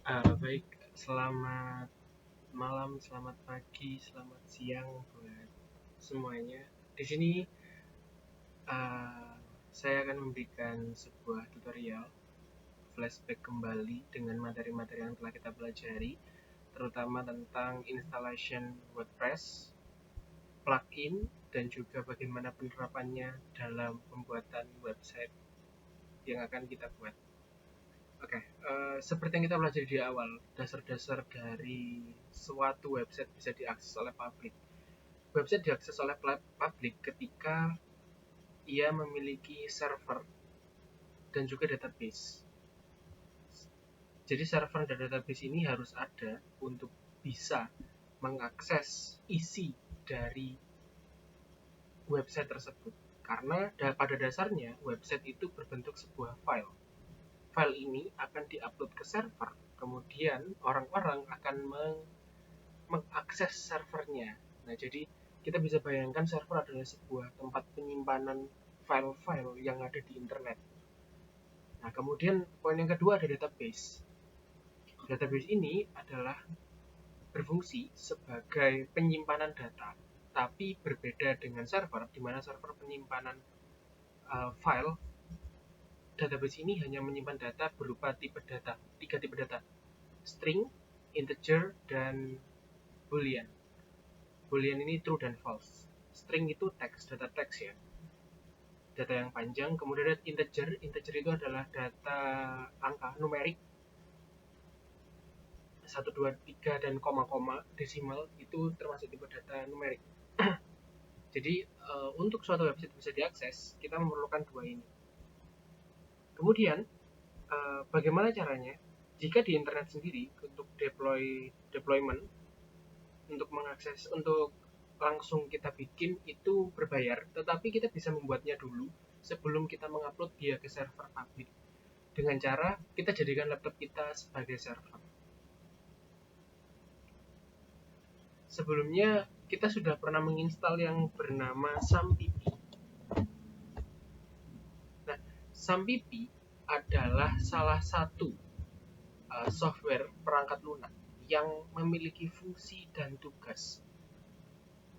Baik, selamat malam, selamat pagi, selamat siang buat semuanya. Di sini uh, saya akan memberikan sebuah tutorial flashback kembali dengan materi-materi yang telah kita pelajari, terutama tentang installation WordPress, plugin, dan juga bagaimana penerapannya dalam pembuatan website yang akan kita buat. Oke, seperti yang kita pelajari di awal, dasar-dasar dari suatu website bisa diakses oleh publik. Website diakses oleh publik ketika ia memiliki server dan juga database. Jadi server dan database ini harus ada untuk bisa mengakses isi dari website tersebut. Karena pada dasarnya website itu berbentuk sebuah file. File ini akan diupload ke server, kemudian orang-orang akan mengakses servernya. Nah, jadi kita bisa bayangkan server adalah sebuah tempat penyimpanan file-file yang ada di internet. Nah, kemudian poin yang kedua ada database. Database ini adalah berfungsi sebagai penyimpanan data, tapi berbeda dengan server, di mana server penyimpanan file. Database ini hanya menyimpan data berupa tiga tipe data: string, integer, dan boolean. Boolean ini true dan false. String itu teks, data teks ya, data yang panjang. Kemudian ada integer. Integer itu adalah data angka numerik, 1, 2, 3, dan koma-koma desimal itu termasuk tipe data numerik. Jadi untuk suatu website bisa diakses, kita memerlukan dua ini. Kemudian bagaimana caranya? Jika di internet sendiri untuk deployment, untuk mengakses, untuk langsung kita bikin itu berbayar, tetapi kita bisa membuatnya dulu sebelum kita mengupload dia ke server publik dengan cara kita jadikan laptop kita sebagai server. Sebelumnya kita sudah pernah menginstal yang bernama SAMPP. Nah, SAMPP adalah salah satu software perangkat lunak yang memiliki fungsi dan tugas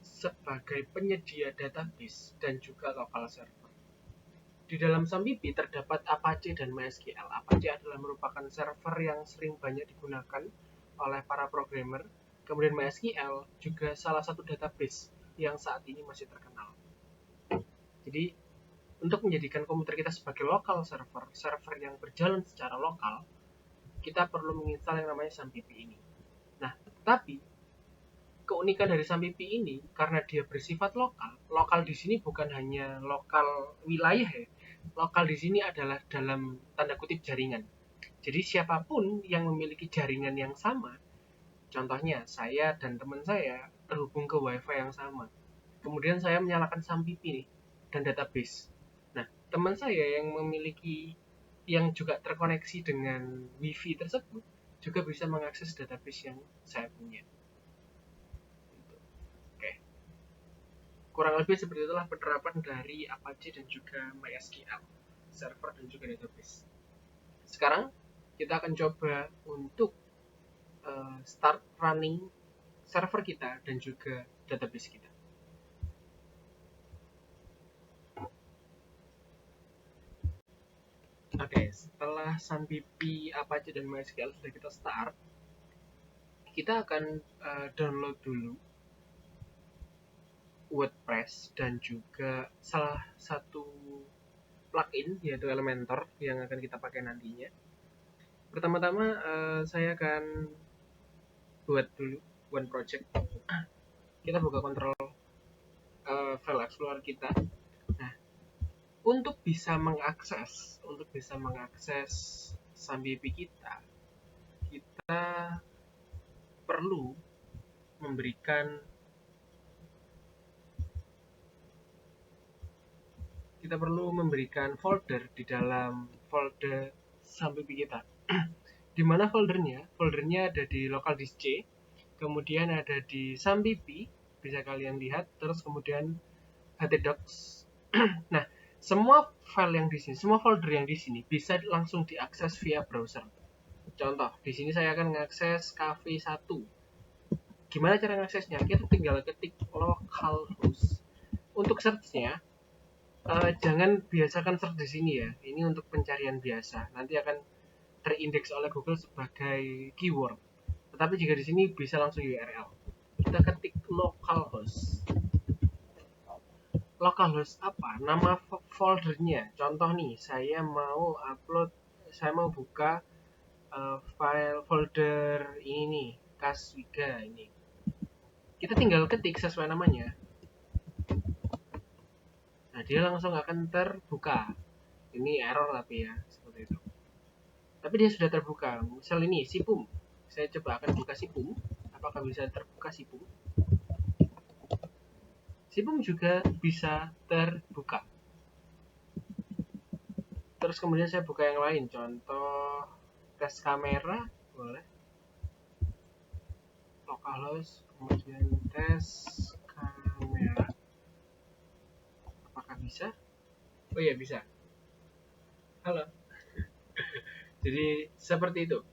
sebagai penyedia database dan juga local server. Di dalam SAMPP terdapat Apache dan MySQL. Apache adalah merupakan server yang sering banyak digunakan oleh para programmer. Kemudian MySQL juga salah satu database yang saat ini masih terkenal. Jadi untuk menjadikan komputer kita sebagai local server, server yang berjalan secara lokal, kita perlu menginstal yang namanya SAMPP ini. Nah, tetapi keunikan dari SAMPP ini karena dia bersifat lokal. Lokal di sini bukan hanya lokal wilayah ya. Lokal di sini adalah dalam tanda kutip jaringan. Jadi siapapun yang memiliki jaringan yang sama, contohnya saya dan teman saya terhubung ke WiFi yang sama. Kemudian saya menyalakan SAMPP nih dan database. Nah, teman saya yang memiliki yang juga terkoneksi dengan WiFi tersebut juga bisa mengakses database yang saya punya. Oke. Kurang lebih seperti itulah penerapan dari Apache dan juga MySQL, server dan juga database. Sekarang kita akan coba untuk start running server kita dan juga database kita. Oke, setelah SAMPP, Apache, dan MySQL sudah kita start, kita akan download dulu WordPress dan juga salah satu plugin yaitu Elementor yang akan kita pakai nantinya. Pertama-tama saya akan buat dulu one project. Kita buka kontrol file explorer kita. Nah, untuk bisa mengakses SAMPP kita perlu memberikan folder di dalam folder SAMPP kita. Di mana foldernya? Foldernya ada di local disk C, kemudian ada di SAMPP, bisa kalian lihat, terus kemudian htdocs. Nah, semua file yang di sini, semua folder yang di sini bisa langsung diakses via browser. Contoh, di sini saya akan mengakses cafe 1. Gimana cara mengaksesnya? Kita tinggal ketik localhost. Untuk search-nya, jangan biasakan search di sini ya. Ini untuk pencarian biasa. Nanti akan terindeks oleh Google sebagai keyword. Tetapi jika di sini bisa langsung URL. Kita ketik localhost. Localhost apa? Nama foldernya. Contoh nih, saya mau buka file folder ini nih, Kaswiga ini. Kita tinggal ketik sesuai namanya. Nah, dia langsung akan terbuka. Ini error tapi ya, seperti itu. Tapi dia sudah terbuka. Misal ini Sipum. Saya coba akan buka Sipum. Apakah bisa terbuka Sipum? Sipum juga bisa terbuka. Terus kemudian saya buka yang lain. Contoh tes kamera, boleh. Localhost, kemudian tes kamera. Apakah bisa? Oh iya, bisa. Halo. Jadi seperti itu.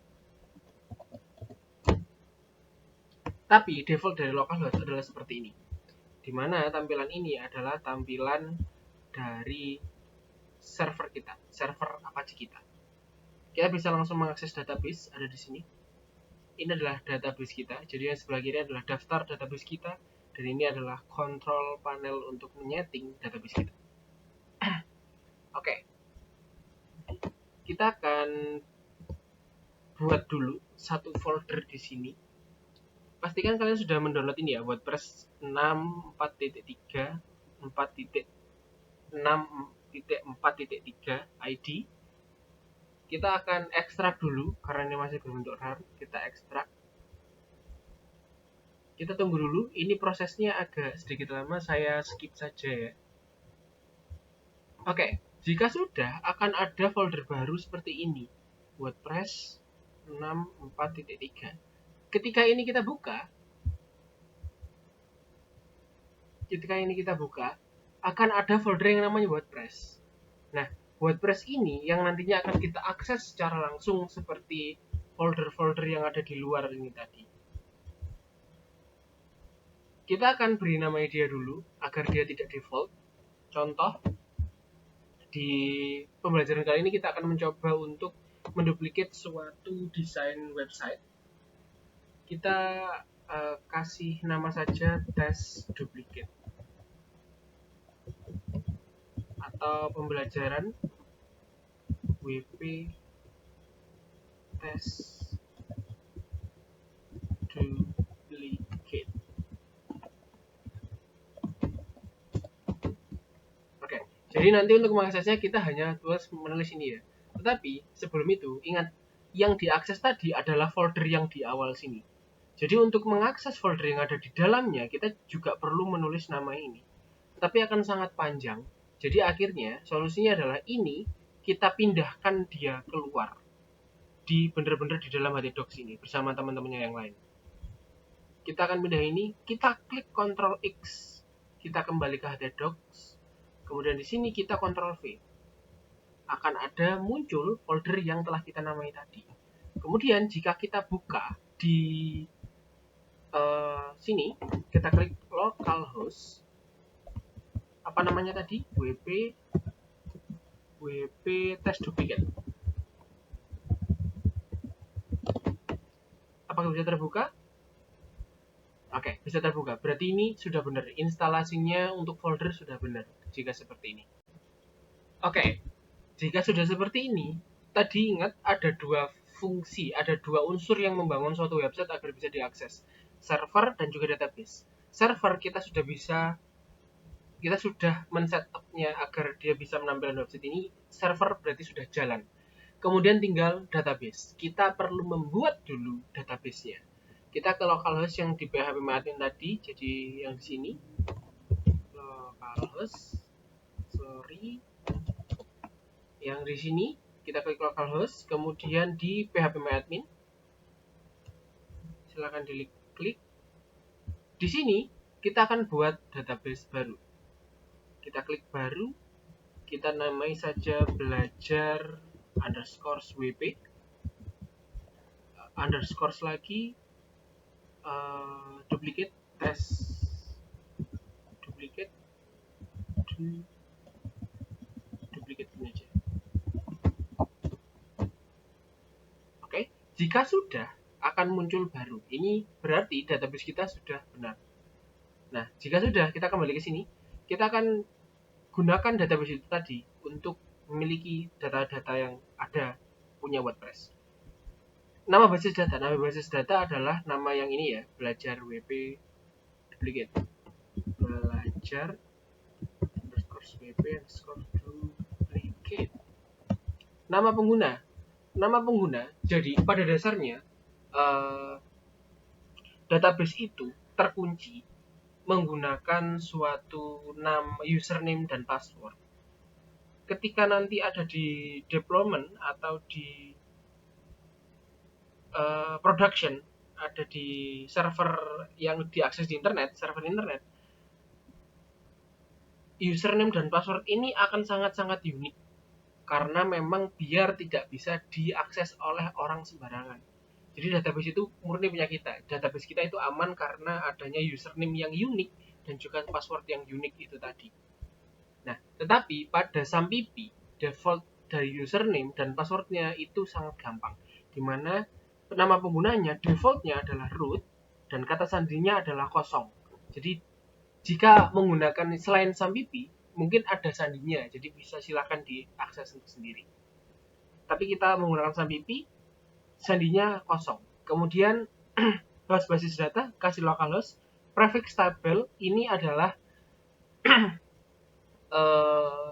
Tapi default dari localhost adalah seperti ini. Di mana tampilan ini adalah tampilan dari server kita, server Apache kita. Kita bisa langsung mengakses database, ada di sini. Ini adalah database kita. Jadi yang sebelah kiri adalah daftar database kita, dan ini adalah control panel untuk menyeting database kita. Oke. Kita akan buat dulu satu folder di sini. Pastikan kalian sudah mendownload ini ya, WordPress 6.4.3 4.6.4.3 ID. Kita akan ekstrak dulu karena ini masih berbentuk RAR. Kita ekstrak. Kita tunggu dulu. Ini prosesnya agak sedikit lama, saya skip saja ya. Oke, jika sudah akan ada folder baru seperti ini, WordPress 6.4.3. Ketika ini kita buka, akan ada folder yang namanya WordPress. Nah, WordPress ini yang nantinya akan kita akses secara langsung seperti folder-folder yang ada di luar ini tadi. Kita akan beri nama dia dulu agar dia tidak default. Contoh, di pembelajaran kali ini kita akan mencoba untuk menduplikat suatu desain website. Kita kasih nama saja tes duplicate atau pembelajaran WP tes duplicate. Oke, jadi nanti untuk mengaksesnya kita hanya terus menulis ini ya. Tetapi sebelum itu ingat, yang diakses tadi adalah folder yang di awal sini. Jadi untuk mengakses folder yang ada di dalamnya, kita juga perlu menulis nama ini. Tapi akan sangat panjang. Jadi akhirnya solusinya adalah ini kita pindahkan dia keluar. Bener-bener di dalam HTDocs ini bersama teman-temannya yang lain. Kita akan pindah ini, kita klik Ctrl X. Kita kembali ke HTDocs. Kemudian di sini kita Ctrl V. Akan ada muncul folder yang telah kita namai tadi. Kemudian jika kita buka di sini, kita klik localhost. Apa namanya tadi? WP tes duplicate. Apakah bisa terbuka? Oke, bisa terbuka. Berarti ini sudah benar. Instalasinya untuk folder sudah benar jika seperti ini. Oke, jika sudah seperti ini, tadi ingat ada dua fungsi, ada dua unsur yang membangun suatu website agar bisa diakses. Server dan juga database. Server kita sudah men-setupnya agar dia bisa menampilkan website ini. Server berarti sudah jalan. Kemudian tinggal database. Kita perlu membuat dulu database-nya. Kita ke localhost yang di php-admin tadi, jadi yang di sini. Localhost. Yang di sini kita klik localhost, kemudian di php-admin. Silakan diklik. Di sini kita akan buat database baru. Kita klik baru, kita namai saja belajar_wp. underscore lagi duplicate test duplicate ini aja. Oke, jika sudah akan muncul baru. Ini berarti database kita sudah benar. Nah, jika sudah, kita kembali ke sini. Kita akan gunakan database itu tadi untuk memiliki data-data yang ada punya WordPress. Nama basis data adalah nama yang ini ya, belajar WP duplicate. Belajar underscore WP underscore duplicate. Nama pengguna. Jadi pada dasarnya database itu terkunci menggunakan suatu nama username dan password. Ketika nanti ada di deployment atau di production, ada di server yang diakses di internet, server internet, username dan password ini akan sangat-sangat unik karena memang biar tidak bisa diakses oleh orang sembarangan. Jadi database itu murni punya kita. Database kita itu aman karena adanya username yang unik dan juga password yang unik itu tadi. Nah, tetapi pada SAMPP, default dari username dan passwordnya itu sangat gampang. Dimana nama penggunanya defaultnya adalah root dan kata sandinya adalah kosong. Jadi jika menggunakan selain SAMPP, mungkin ada sandinya, jadi bisa silakan diakses sendiri. Tapi kita menggunakan SAMPP, sandinya kosong. Kemudian host basis data, kasih localhost, prefix tabel ini adalah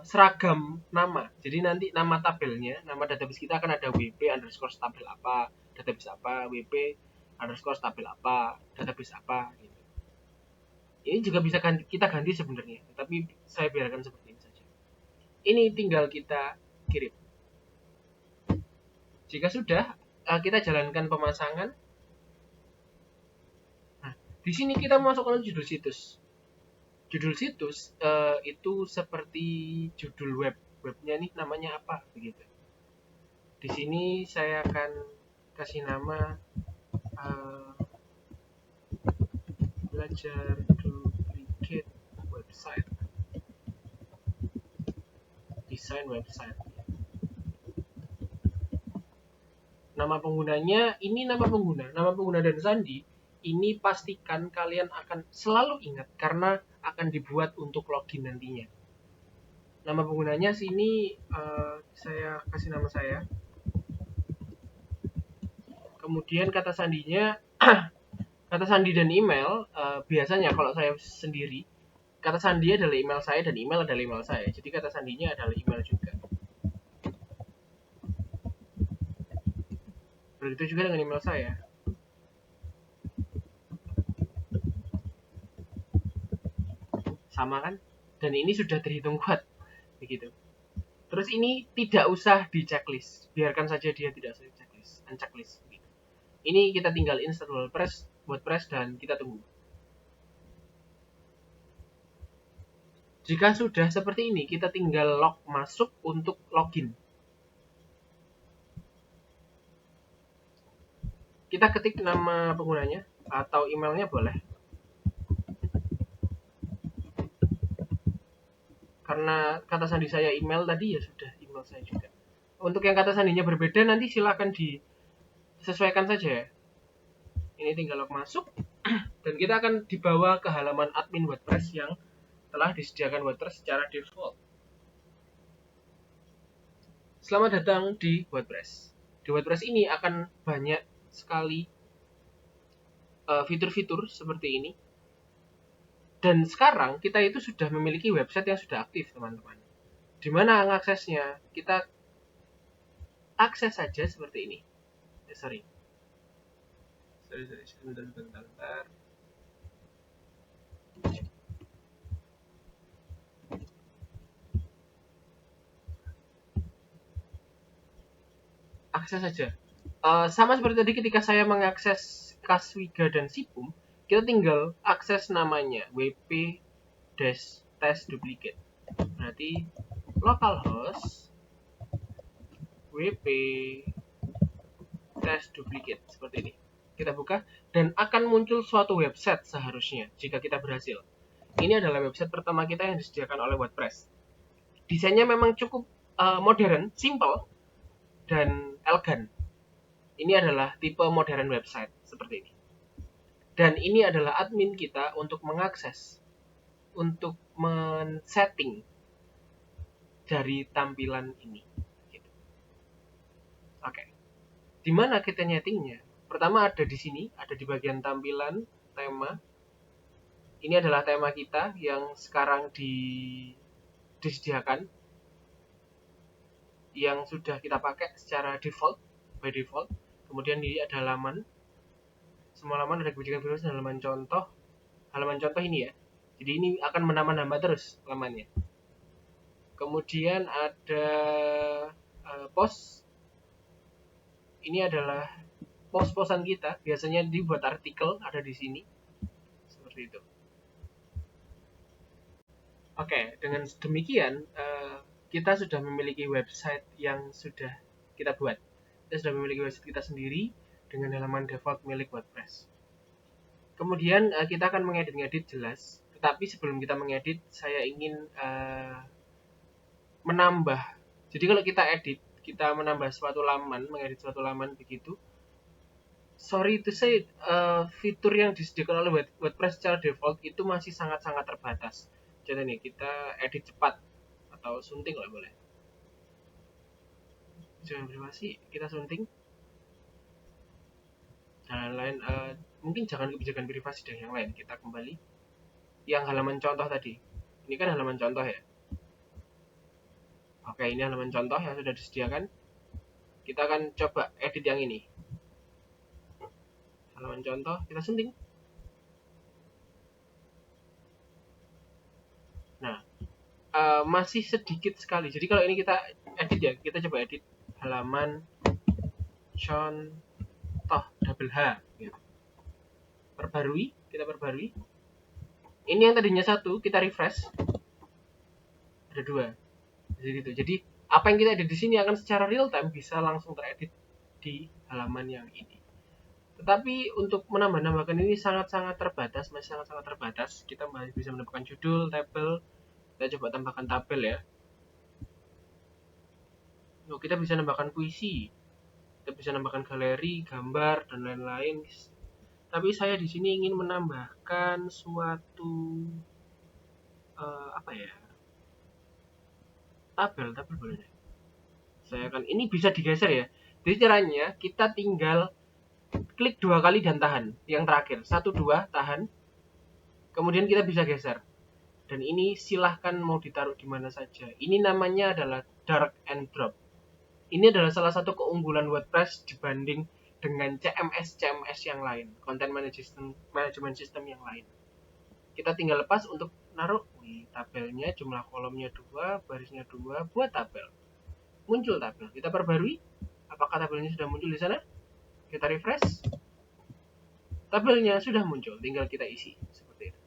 seragam nama. Jadi nanti nama tabelnya, nama database kita akan ada WP underscore tabel apa, database apa, WP underscore tabel apa, database apa gitu. Ini juga bisa kita ganti sebenarnya, tapi saya biarkan seperti ini saja. Ini tinggal kita kirim. Jika sudah, kita jalankan pemasangan. Nah, di sini kita masukkan judul situs. Judul situs itu seperti judul webnya nih namanya apa begitu. Di sini saya akan kasih nama belajar duplicate website, desain website. Nama penggunanya ini nama pengguna dan sandi. Ini pastikan kalian akan selalu ingat karena akan dibuat untuk login nantinya. Nama penggunanya sini saya kasih nama saya. Kemudian kata sandinya, kata sandi dan email, biasanya kalau saya sendiri, kata sandi adalah email saya dan email adalah email saya. Jadi kata sandinya adalah email juga. Begitu juga dengan email saya. Sama kan? Dan ini sudah terhitung kuat. Begitu. Terus ini tidak usah di checklist. Biarkan saja dia tidak usah di checklist. Unchecklist. Begitu. Ini kita tinggal install WordPress dan kita tunggu. Jika sudah seperti ini, kita tinggal log masuk untuk login. Kita ketik nama penggunanya atau emailnya boleh. Karena kata sandi saya email tadi ya sudah email saya juga. Untuk yang kata sandinya berbeda nanti silakan disesuaikan saja ya. Ini tinggal log masuk dan kita akan dibawa ke halaman admin WordPress yang telah disediakan WordPress secara default. Selamat datang di WordPress. Di WordPress ini akan banyak sekali fitur-fitur seperti ini. Dan sekarang kita itu sudah memiliki website yang sudah aktif, teman-teman. Di mana aksesnya? Kita akses saja seperti ini. Sorry. Sebentar. Akses saja. Sama seperti tadi ketika saya mengakses Kaswiga dan Sipum, kita tinggal akses namanya wp-test duplicate. Berarti localhost wp test duplicate seperti ini. Kita buka dan akan muncul suatu website seharusnya jika kita berhasil. Ini adalah website pertama kita yang disediakan oleh WordPress. Desainnya memang cukup modern, simple, dan elegan. Ini adalah tipe modern website seperti ini. Dan ini adalah admin kita untuk mengakses, untuk men-setting dari tampilan ini. Gitu. Oke. Di mana kita nyetingnya? Pertama ada di sini, ada di bagian tampilan, tema. Ini adalah tema kita yang sekarang disediakan, yang sudah kita pakai secara default, by default. Kemudian ini ada halaman. Semua halaman ada kebijakan virus dan halaman contoh. Halaman contoh ini ya. Jadi ini akan menambah-nambah terus halamannya. Kemudian ada post. Ini adalah post-postan kita. Biasanya dibuat artikel, ada di sini. Seperti itu. Oke, dengan demikian kita sudah memiliki website yang sudah kita buat. Kita sudah memiliki website kita sendiri dengan halaman default milik WordPress. Kemudian kita akan mengedit-ngedit jelas. Tetapi sebelum kita mengedit, saya ingin menambah. Jadi kalau kita edit, kita menambah suatu laman, mengedit suatu laman begitu. Sorry to say, fitur yang disediakan oleh WordPress secara default itu masih sangat-sangat terbatas. Contoh nih, kita edit cepat atau sunting lah boleh. Jangan privasi, kita sunting. Dan lain, mungkin jangan kebijakan privasi dan yang lain. Kita kembali. Yang halaman contoh tadi. Ini kan halaman contoh ya. Oke, ini halaman contoh yang sudah disediakan. Kita akan coba edit yang ini. Halaman contoh, kita sunting. Nah, masih sedikit sekali. Jadi kalau ini kita edit ya, kita coba edit halaman contoh double H. Gitu. Perbarui, kita perbarui. Ini yang tadinya 1, kita refresh. Ada 2. Jadi gitu. Jadi apa yang kita edit di sini akan secara real time bisa langsung teredit di halaman yang ini. Tetapi untuk menambah-nambahkan ini sangat-sangat terbatas, masih sangat-sangat terbatas. Kita masih bisa menambahkan judul, tabel. Kita coba tambahkan tabel ya. Kita bisa nambahkan puisi. Kita bisa nambahkan galeri, gambar, dan lain-lain. Tapi saya di sini ingin menambahkan suatu tabel boleh. Saya akan, ini bisa digeser ya. Jadi caranya kita tinggal klik 2 kali dan tahan. Yang terakhir 1, 2 tahan. Kemudian kita bisa geser. Dan ini silahkan mau ditaruh di mana saja. Ini namanya adalah drag and drop. Ini adalah salah satu keunggulan WordPress dibanding dengan CMS yang lain, content management system yang lain. Kita tinggal lepas untuk naruh tabelnya, jumlah kolomnya 2, barisnya 2, buat tabel. Muncul tabel. Kita perbarui. Apakah tabelnya sudah muncul di sana? Kita refresh. Tabelnya sudah muncul, tinggal kita isi seperti itu.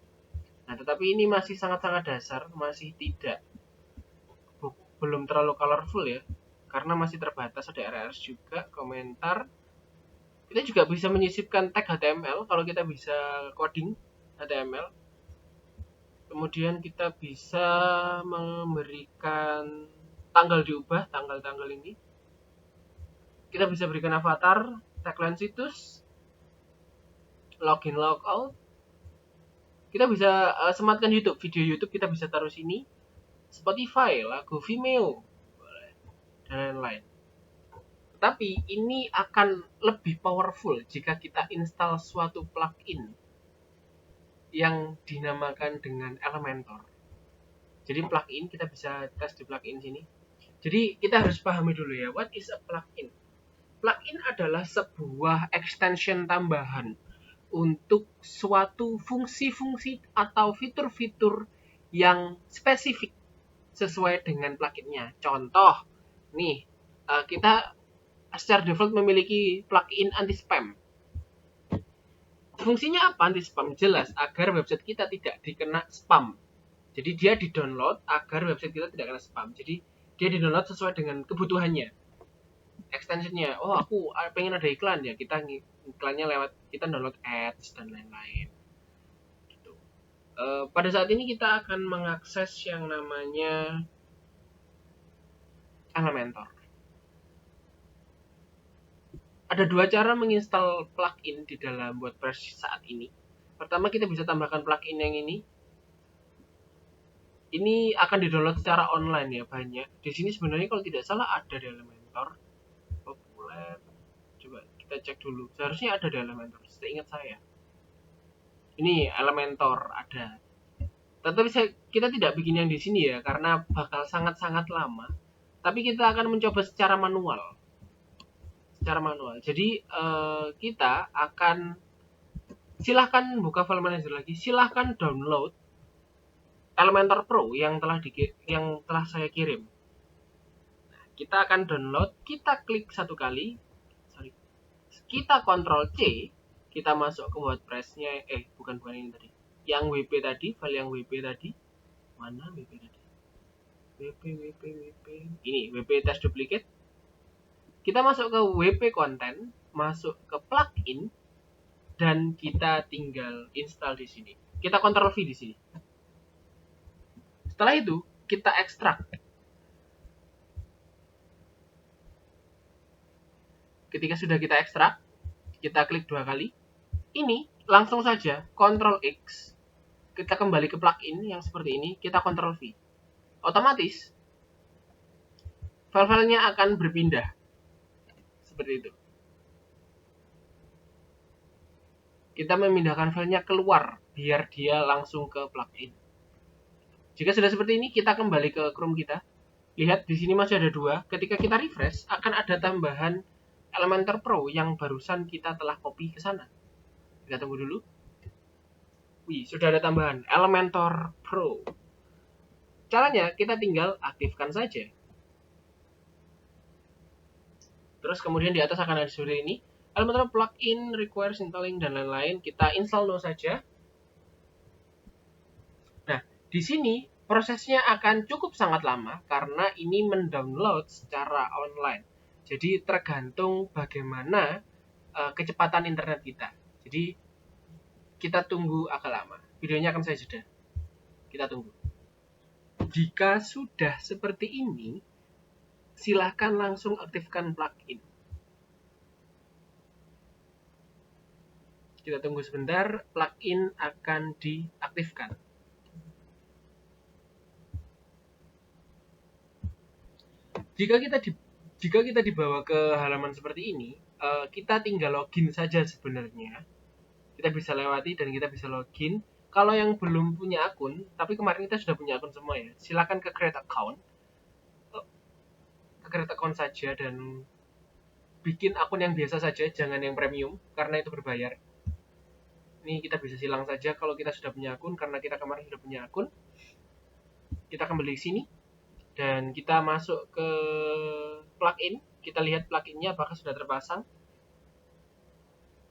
Nah, tetapi ini masih sangat-sangat dasar, masih belum terlalu colorful ya, karena masih terbatas. Ada RRS juga, komentar. Kita juga bisa menyisipkan tag HTML kalau kita bisa coding HTML. Kemudian kita bisa memberikan tanggal diubah, tanggal-tanggal ini. Kita bisa berikan avatar, tagline situs, login logout. Kita bisa sematkan YouTube, video YouTube kita bisa taruh sini. Spotify, lagu Vimeo, dan lain-lain. Tapi ini akan lebih powerful jika kita install suatu plugin yang dinamakan dengan Elementor. Jadi plugin, kita bisa tes di plugin sini. Jadi kita harus pahami dulu ya, what is a plugin? Plugin adalah sebuah extension tambahan untuk suatu fungsi-fungsi atau fitur-fitur yang spesifik sesuai dengan pluginnya. Contoh, nih kita secara default memiliki plugin anti-spam. Fungsinya apa anti-spam? Jelas, agar website kita tidak dikena spam. Jadi dia di-download agar website kita tidak kena spam. Jadi dia di-download sesuai dengan kebutuhannya. extensionnya. Oh, aku pengen ada iklan ya, kita iklannya lewat kita download ads dan lain-lain gitu. Pada saat ini kita akan mengakses yang namanya Elementor. Ada dua cara menginstal plugin di dalam WordPress saat ini. Pertama, kita bisa tambahkan plugin yang ini. Ini akan didownload secara online ya, banyak. Di sini sebenarnya kalau tidak salah ada di Elementor. Populer. Coba kita cek dulu. Seharusnya ada di Elementor, seingat saya. Ini Elementor ada. Tetapi kita tidak bikin yang di sini ya, karena bakal sangat-sangat lama. Tapi kita akan mencoba secara manual. Jadi kita akan silahkan buka file manager lagi, silahkan download Elementor Pro yang telah saya kirim. Nah, kita akan download, kita klik satu kali, kita Ctrl C, kita masuk ke WordPress-nya, bukan ini tadi, yang WP tadi, file yang WP tadi, mana WP tadi? WP, ini WP test duplicate. Kita masuk ke WP content, masuk ke plugin, dan kita tinggal install di sini. Kita Ctrl V di sini. Setelah itu, kita ekstrak. Ketika sudah kita ekstrak, kita klik 2 kali. Ini langsung saja Ctrl X. Kita kembali ke plugin yang seperti ini, kita Ctrl V. Otomatis file-filenya akan berpindah. Seperti itu. Kita memindahkan filenya keluar biar dia langsung ke plugin. Jika sudah seperti ini, kita kembali ke Chrome kita. Lihat di sini masih ada 2. Ketika kita refresh, akan ada tambahan Elementor Pro yang barusan kita telah copy ke sana. Kita tunggu dulu. Wih, sudah ada tambahan Elementor Pro. Caranya kita tinggal aktifkan saja. Terus kemudian di atas akan ada seperti ini. Elementor plugin requires installing dan lain-lain. Kita install dulu saja. Nah, di sini prosesnya akan cukup sangat lama karena ini mendownload secara online. Jadi tergantung bagaimana kecepatan internet kita. Jadi kita tunggu agak lama. Videonya akan saya jeda. Kita tunggu. Jika sudah seperti ini, silahkan langsung aktifkan plugin. Kita tunggu sebentar, plugin akan diaktifkan. Jika kita dibawa ke halaman seperti ini, kita tinggal login saja sebenarnya. Kita bisa lewati dan kita bisa login. Kalau yang belum punya akun, tapi kemarin kita sudah punya akun semua ya, silakan ke create account. Ke create account saja dan bikin akun yang biasa saja, jangan yang premium, karena itu berbayar. Ini kita bisa silang saja kalau kita sudah punya akun, karena kita kemarin sudah punya akun. Kita kembali ke sini dan kita masuk ke plugin. Kita lihat pluginnya apakah sudah terpasang.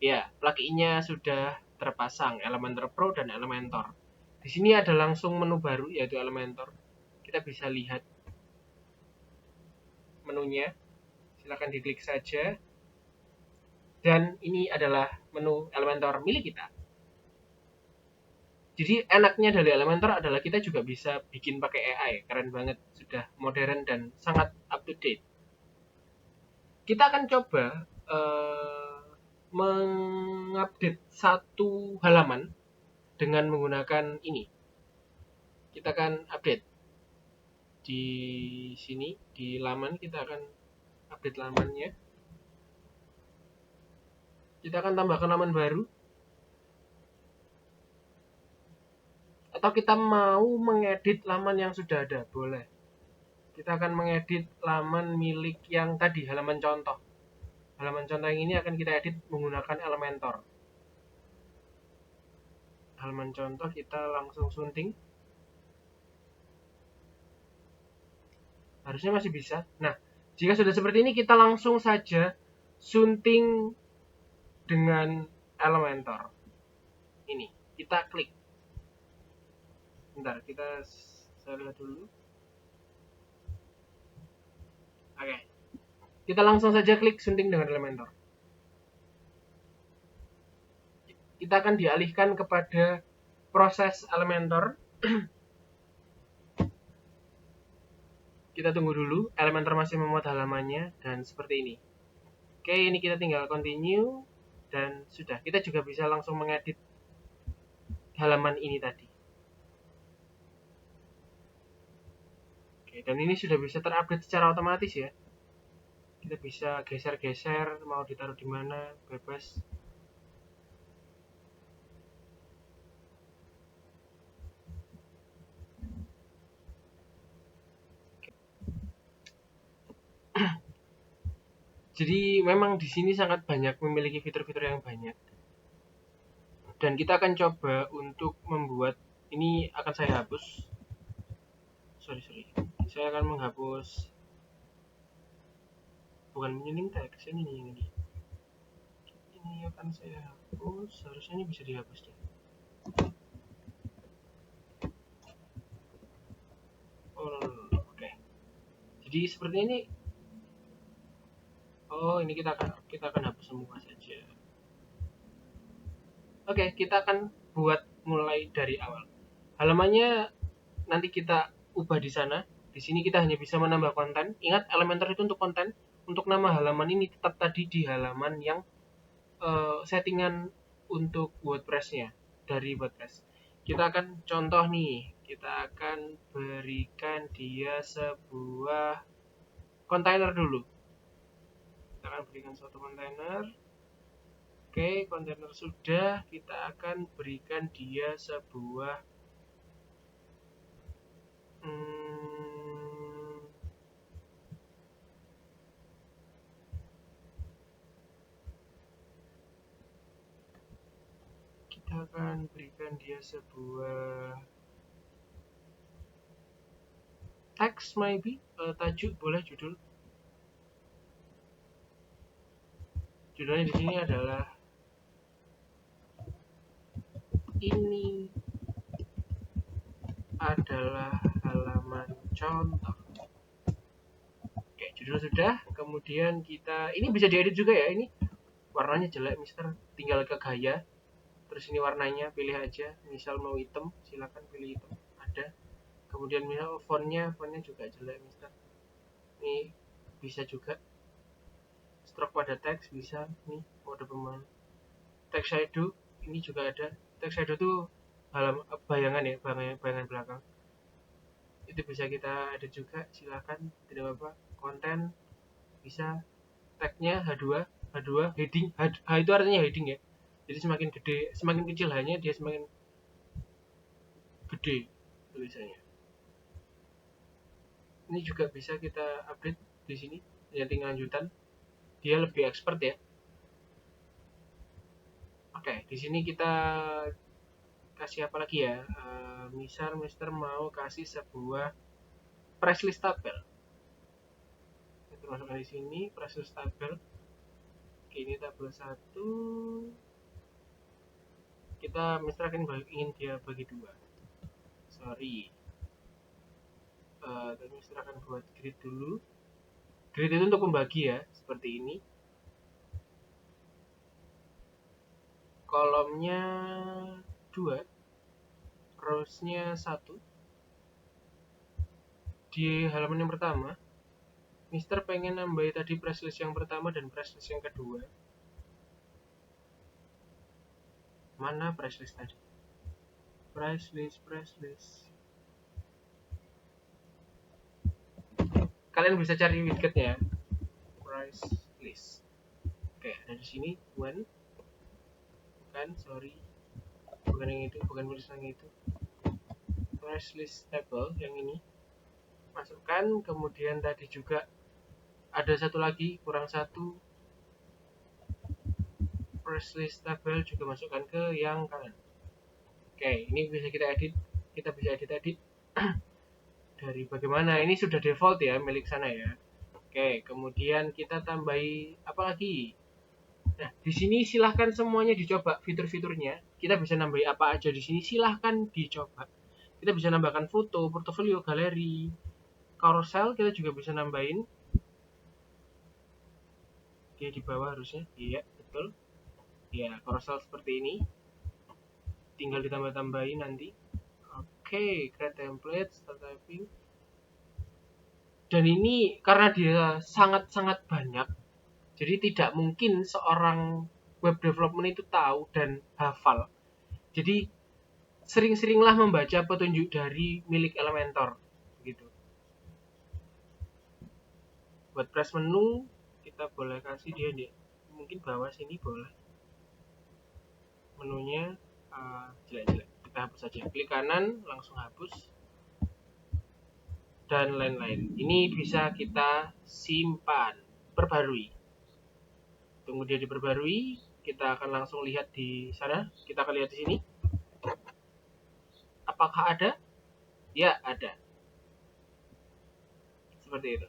Ya, pluginnya sudah terpasang, Elementor Pro dan Elementor. Di sini ada langsung menu baru yaitu Elementor. Kita bisa lihat menunya. Silahkan diklik saja. Dan ini adalah menu Elementor milik kita. Jadi enaknya dari Elementor adalah kita juga bisa bikin pakai AI. Keren banget, sudah modern dan sangat up to date. Kita akan coba mengupdate satu halaman dengan menggunakan ini. Kita akan update di sini, di laman kita akan update lamannya. Kita akan tambahkan laman baru. Atau kita mau mengedit laman yang sudah ada, boleh. Kita akan mengedit laman milik yang tadi, halaman contoh. Halaman contoh yang ini akan kita edit menggunakan Elementor. Halaman contoh kita langsung sunting. Harusnya masih bisa. Nah, jika sudah seperti ini kita langsung saja sunting dengan Elementor. Ini, kita klik. Bentar, saya lihat dulu. Oke. Kita langsung saja klik sunting dengan Elementor. Kita akan dialihkan kepada proses Elementor. Kita tunggu dulu, Elementor masih memuat halamannya, dan seperti ini. Oke, ini kita tinggal continue, dan sudah. Kita juga bisa langsung mengedit halaman ini tadi. Oke, dan ini sudah bisa terupdate secara otomatis ya. Kita bisa geser-geser, mau ditaruh di mana, bebas. Jadi memang di sini sangat banyak, memiliki fitur-fitur yang banyak. Dan kita akan coba untuk membuat, ini akan saya hapus. Sorry. Saya akan menghapus, bukan menyuling teks, ini. Ini akan saya hapus, harusnya ini bisa dihapus deh. Oke. Jadi seperti ini. Oh, ini kita akan hapus semua saja. Oke, kita akan buat mulai dari awal. Halamannya nanti kita ubah di sana. Di sini kita hanya bisa menambah konten. Ingat, Elementor itu untuk konten. Untuk nama halaman ini tetap tadi di halaman yang settingan untuk WordPress-nya dari WordPress. Kita akan contoh nih. Kita akan berikan dia sebuah kontainer dulu. Kita akan berikan suatu kontainer. Oke, kontainer sudah. Kita akan berikan dia sebuah kita akan berikan dia sebuah teks, maybe tajuk, boleh judul. Judulnya di sini adalah ini adalah halaman contoh. Oke, judul sudah. Kemudian kita, ini bisa diedit juga ya. Ini warnanya jelek, Mister. Tinggal ke gaya. Terus ini warnanya, pilih aja. Misal mau hitam, silakan pilih hitam. Ada. Kemudian misal fontnya juga jelek, Mister. Ini bisa juga. Stroke pada teks bisa. Nih, mode pemain. Text shadow ini juga ada. Text shadow tuh bayangan ya, bayangan belakang. Itu bisa kita edit juga, silakan, tidak apa-apa. Konten bisa, tagnya H2, heading, H itu artinya heading ya. Jadi semakin gede, semakin kecil hanya dia semakin gede tulisannya. Ini juga bisa kita update di sini, setting lanjutan. Dia lebih expert ya. Oke, di sini kita kasih apa lagi ya? Misal Mister mau kasih sebuah price list tabel. Kita masukkan di sini price list tabel. Oke, ini tabel 1. Kita Mister akan ingin dia bagi 2. Sorry. Dan Mister akan buat grid dulu. Grid itu untuk membagi ya, seperti ini. Kolomnya 2, rows-nya 1. Di halaman yang pertama, Mister pengen nambahin tadi price list yang pertama dan price list yang kedua. Mana price list tadi? Price list. Kalian bisa cari widgetnya ya. Price list. Oke, ada di sini one. Bukan, sorry. Bukan yang itu, bukan tulisan yang itu. Price list table yang ini. Masukkan, kemudian tadi juga ada satu lagi, kurang satu. Price list table juga masukkan ke yang kanan. Oke, ini bisa kita edit. Kita bisa edit dari bagaimana. Ini sudah default ya, milik sana ya. Oke, kemudian kita tambahi apa lagi? Nah, di sini silahkan semuanya dicoba fitur-fiturnya. Kita bisa nambahi apa aja di sini, silahkan dicoba. Kita bisa nambahkan foto, portofolio, galeri, carousel kita juga bisa nambahin. dia di bawah harusnya. Iya, betul. Ya, carousel seperti ini. Tinggal ditambah-tambahin nanti. Oke, create template, start typing. Dan ini karena dia sangat-sangat banyak, jadi tidak mungkin seorang web development itu tahu dan hafal. Jadi sering-seringlah membaca petunjuk dari milik Elementor gitu. WordPress menu kita boleh kasih dia di mungkin bawah sini boleh. Menunya jelek-jelek. Kita hapus saja. Klik kanan langsung hapus dan lain-lain. Ini bisa kita simpan, perbarui. Tunggu dia diperbarui. Kita akan langsung lihat di sana. Kita akan lihat di sini. Apakah ada? Ya, ada. Seperti itu.